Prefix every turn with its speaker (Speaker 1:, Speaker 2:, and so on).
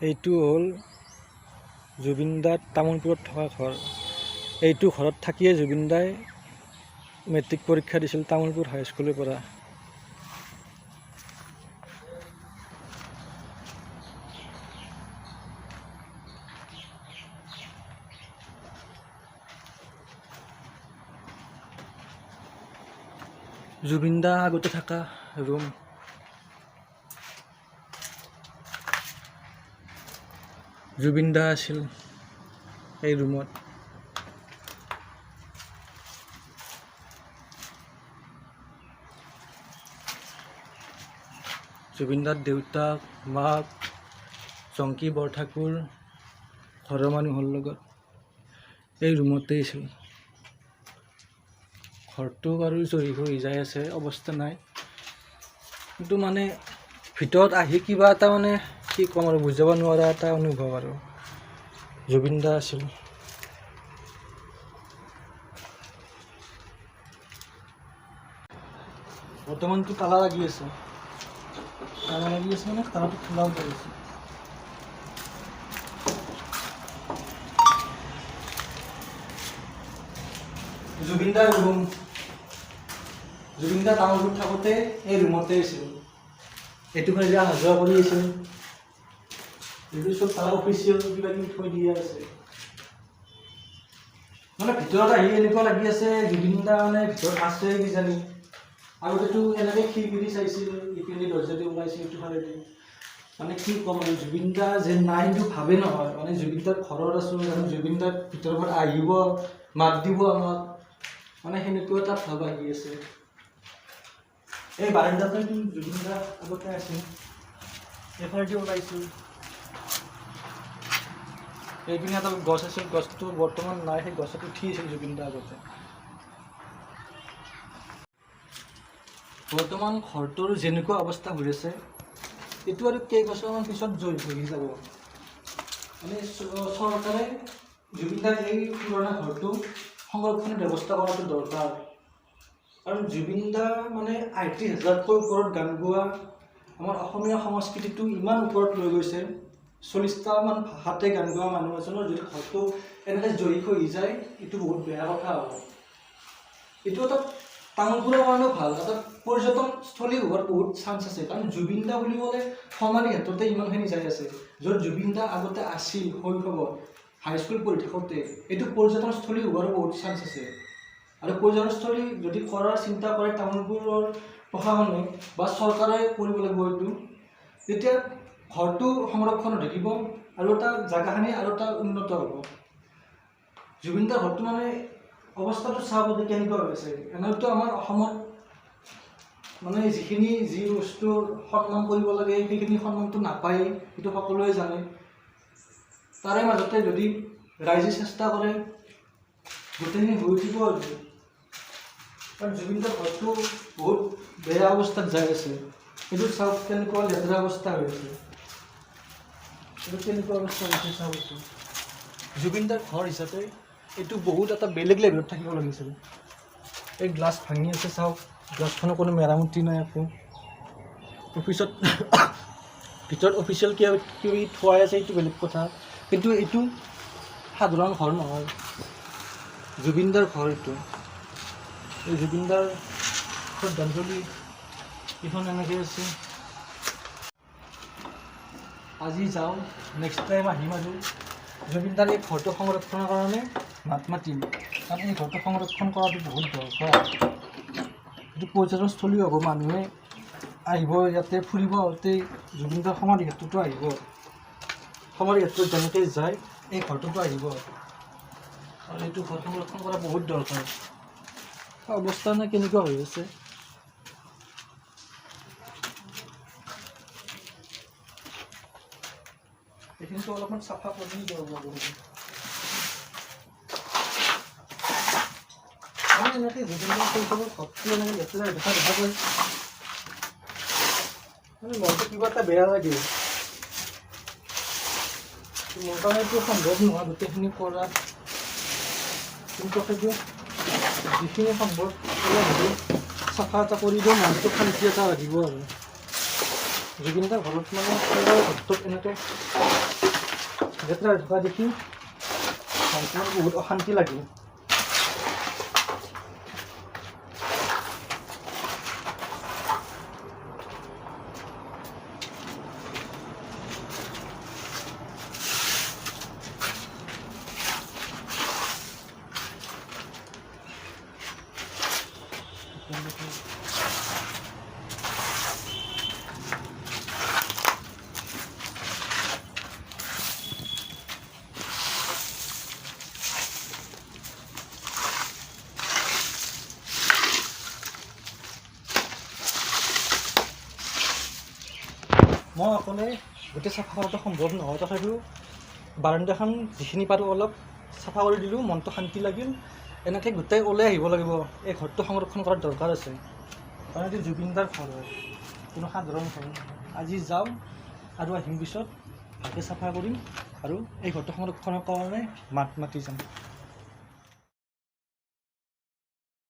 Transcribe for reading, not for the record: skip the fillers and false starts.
Speaker 1: এইটো হ'ল জুবিন দাৰ তামোলপুৰত থকা ঘৰ। এইটো ঘৰত থাকিয়ে জুবিন দাই মেট্ৰিক পৰীক্ষা দিছিল তামোলপুৰ হাইস্কুলৰ পৰা। জুবিন দা আগতে থকা ৰুম। জুবিন দা আছিল এই ৰুমত। জুবিন দাৰ দেউতাক, মাক, জংকী বৰঠাকুৰ ঘৰৰ মানুহৰ লগত এই ৰুমতেই আছিল। ঘৰটো বাৰু জহি হৈ যাই আছে, অৱস্থা নাই, কিন্তু মানে ভিতৰত আহি কিবা এটা মানে কি ক'ম আৰু বুজাব নোৱাৰা এটা অনুভৱ আৰু। জুবিন দা আছিল। বৰ্তমানটো তালা লাগি আছে। তালা লাগি আছে মানে তালাটো খোলাও হৈ আছে। জুবিন দাৰ ৰুম। জুবিন দা তামোলপুৰত থাকোঁতে এই ৰুমতে আছিল। এইটো ফালে অহা যোৱা কৰি আছিল। এইটো চব তাৰ অফিচিয়েল কিবা কিবি থৈ দিয়া আছে। মানে ভিতৰত আহি এনেকুৱা লাগি আছে জুবিন দা মানে ভিতৰত আছে কিজানি। আগতেতো এনেকৈ খিৰিকি চাইছিল, ইপিনে দৰ্জা দি ওলাইছিল এইটো ফালেদি। মানে কি ক'ম আৰু জুবিন দা যে নাই সেইটো ভাবে নহয়। মানে জুবিন দাৰ ঘৰত আছোঁ, জুবিন দাৰ ভিতৰৰ পৰা আহিব, মাত দিব আমাক, মানে সেনেকুৱা এটা ভাৱ আহি আছে। এই বাৰান্দাতে জুবিন দা আগতে আছিল, এইফালেদি ওলাইছিল। এইপিনে এটা গছ আছিল, গছটো বৰ্তমান নাই, সেই গছত উঠি আছিল জুবিন দা আগতে। বৰ্তমান ঘৰটোৰ যেনেকুৱা অৱস্থা হৈ আছে, এইটো আৰু কেইবছৰমান পিছত জহি যাব। মানে চৰকাৰে জুবিন দাৰ এই পুৰণা ঘৰটো সংৰক্ষণৰ ব্যৱস্থা কৰাটো দৰকাৰ। আৰু জুবিন দা মানে ৩৮,০০০তকৈ ওপৰত গান গোৱা, আমাৰ অসমীয়া সংস্কৃতিটো ইমান ওপৰত লৈ গৈছে। ৪০টামান ভাষাতে গান গোৱা মানুহ এজনৰ যদি ঘৰটো এনেকৈ জয়ী হৈ যায়, এইটো বহুত বেয়া কথা হ'ব। এইটো এটা তামোলপুৰৰ কাৰণেও ভাল, এটা পৰ্যটনস্থলী হোৱাৰ বহুত চান্স আছে। কাৰণ জুবিন দা বুলি ক'লে সমাধি ক্ষেত্ৰতে ইমানখিনি যাই আছে। য'ত জুবিন দা আগতে আছিল শৈশৱত, হাইস্কুল পঢ়ি থাকোঁতে, এইটো পৰ্যটনস্থলী হোৱাৰো বহুত চান্স আছে। আৰু পৰ্যটনস্থলী যদি কৰাৰ চিন্তা কৰে তামোলপুৰৰ প্ৰশাসনে বা চৰকাৰে কৰিব লাগিব এইটো, তেতিয়া ঘৰটো সংৰক্ষণ হৈ থাকিব আৰু এটা জেগাখিনি আৰু এটা উন্নত হ'ব। জুবিন দাৰ ঘৰটো মানে অৱস্থাটো চাব কেনেকুৱা হৈ আছে। এনেতো আমাৰ অসমত মানে যি বস্তুৰ সন্মান কৰিব লাগে সেইখিনি সন্মানটো নাপায়েই, সেইটো সকলোৱে জানে। তাৰে মাজতে যদি ৰাইজে চেষ্টা কৰে, গোটেইখিনি হৈ উঠিব আৰু। কাৰণ জুবিন দাৰ ঘৰটো বহুত বেয়া অৱস্থাত যাই আছে। এইটো চাওক কেনেকুৱা লেতেৰা অৱস্থা হৈ আছে। এইটো কেনেকুৱা অৱস্থা হৈছে চাওক। এইটো জুবিন দাৰ ঘৰ হিচাপে এইটো বহুত এটা বেলেগ লেভেলত থাকিব লাগিছিল। এই গ্লাছ ভাঙি আছে চাওক, গ্লাছখনৰ কোনো মেৰামতি নাই একো। অফিচত ভিতৰত অফিচিয়েল কিবা কিবি থোৱাই আছে, এইটো বেলেগ কথা, কিন্তু এইটো সাধাৰণ ঘৰ নহয়, জুবিন দাৰ ঘৰ এইটো। এই জুবিন দাৰ শ্ৰদ্ধাঞ্জলি এইখন এনেকৈ আছে। আজি যাওঁ, নেক্সট টাইম আহিম আৰু জুবিন দাৰ এই ঘৰটো সংৰক্ষণৰ কাৰণে মাত মাতিম। কাৰণ এই ঘৰটো সংৰক্ষণ কৰাটো বহুত দৰকাৰ। এইটো পৰ্যটনস্থলী হ'ব, মানুহে আহিব, ইয়াতে ফুৰিব আহোঁতে জুবিন দাৰ সমাধি ক্ষেত্ৰতো আহিব। সমাধি ক্ষেত্ৰত যেনেকৈ যায় এই ঘৰটোতো আহিব। আৰু এইটো ঘৰ সংৰক্ষণ কৰা বহুত দৰকাৰ। অৱস্থা নে কেনেকুৱা হৈ আছে। এইখিনিতো অলপমান চাফা কৰি দিব লাগিব। এনেকৈ জুবিন দাৰ শৈশৱৰ ঘৰটো এনেকৈ লেতেৰা দেখা যায়, মানে মনটো কিবা এটা বেয়া লাগে। মোৰ কাৰণেতো সম্ভৱ নহয় গোটেইখিনি কৰা, কিন্তু সেইটো যিখিনি সম্ভৱ চাফা এটা কৰি দিওঁ, মনটো শান্তি এটা লাগিব আৰু। জুবিন দাৰ ঘৰত মানে সুন্দৰ ঘৰটোত এনেকৈ লেতেৰা থকা দেখি মনটো বহুত অশান্তি লাগিল। মই অকলে গোটেই চাফা কৰাটো সম্ভৱ নহয়, তথাপিও বাৰাণ্ডাখন যিখিনি পাৰোঁ অলপ চাফা কৰি দিলোঁ, মনটো শান্তি লাগিল। এনেকৈ গোটেই ওলাই আহিব লাগিব, এই ঘৰটো সংৰক্ষণ কৰাৰ দৰকাৰ আছে, কাৰণ এইটো জুবিন দাৰ ঘৰ হয়, কোনো সাধাৰণ ঘৰ নহয়। আজি যাওঁ আৰু আহিম পিছত ভালকৈ চাফা কৰিম আৰু এই ঘৰটো সংৰক্ষণৰ কাৰণে মাত মাতি যাম।